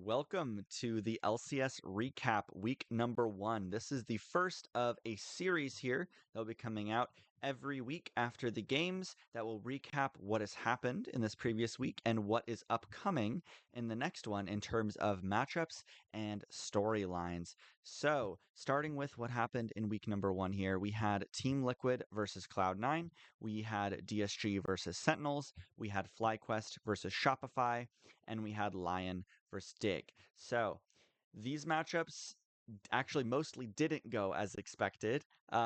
welcome to the LCS Recap Week number 1. This is the first of a series here that will be coming out every week after the games that will recap what has happened in this previous week and what is upcoming in the next one in terms of matchups and storylines. So, starting with what happened in week number 1 here, we had Team Liquid versus Cloud9, we had DSG versus Sentinels, we had FlyQuest versus Shopify, and we had Lion versus Dig. So these matchups actually mostly didn't go as expected.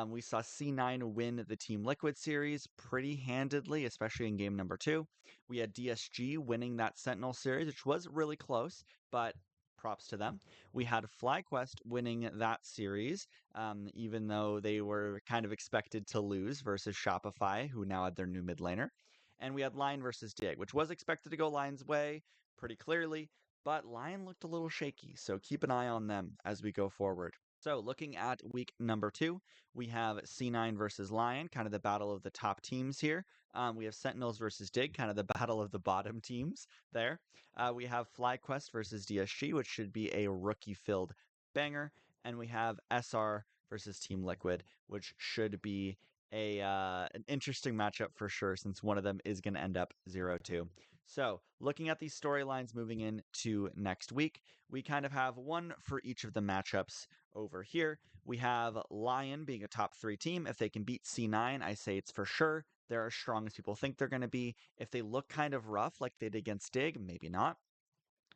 We saw C9 win the Team Liquid series pretty handedly, especially in game number 2. We had DSG winning that Sentinel series, which was really close, but props to them. We had FlyQuest winning that series, even though they were kind of expected to lose versus Shopify, who now had their new mid laner. And we had Lion versus Dig, which was expected to go Lion's way pretty clearly, but Lion looked a little shaky, so keep an eye on them as we go forward. So looking at week number 2, we have C9 versus Lion, kind of the battle of the top teams here. We have Sentinels versus Dig, kind of the battle of the bottom teams there. We have FlyQuest versus DSG, which should be a rookie-filled banger. And we have SR versus Team Liquid, which should be an interesting matchup for sure, since one of them is going to end up 0-2. So, looking at these storylines moving into next week, we kind of have one for each of the matchups over here. We have Lion being a top 3 team. If they can beat C9, I say it's for sure. They're as strong as people think they're going to be. If they look kind of rough like they did against Dig, maybe not.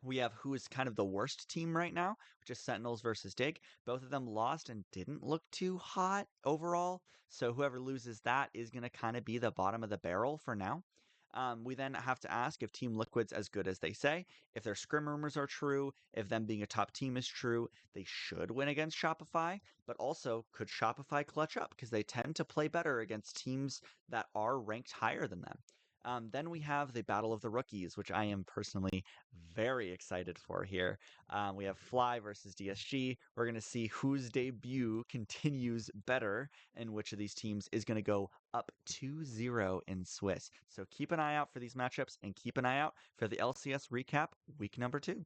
We have who is kind of the worst team right now, which is Sentinels versus Dig. Both of them lost and didn't look too hot overall. So whoever loses that is going to kind of be the bottom of the barrel for now. We then have to ask if Team Liquid's as good as they say. If their scrim rumors are true, if them being a top team is true, they should win against Shopify. But also, could Shopify clutch up? Because they tend to play better against teams that are ranked higher than them. Then we have the Battle of the Rookies, which I am personally very excited for here. We have Fly versus DSG. We're going to see whose debut continues better and which of these teams is going to go up 2-0 in Swiss. So keep an eye out for these matchups and keep an eye out for the LCS recap week number 2.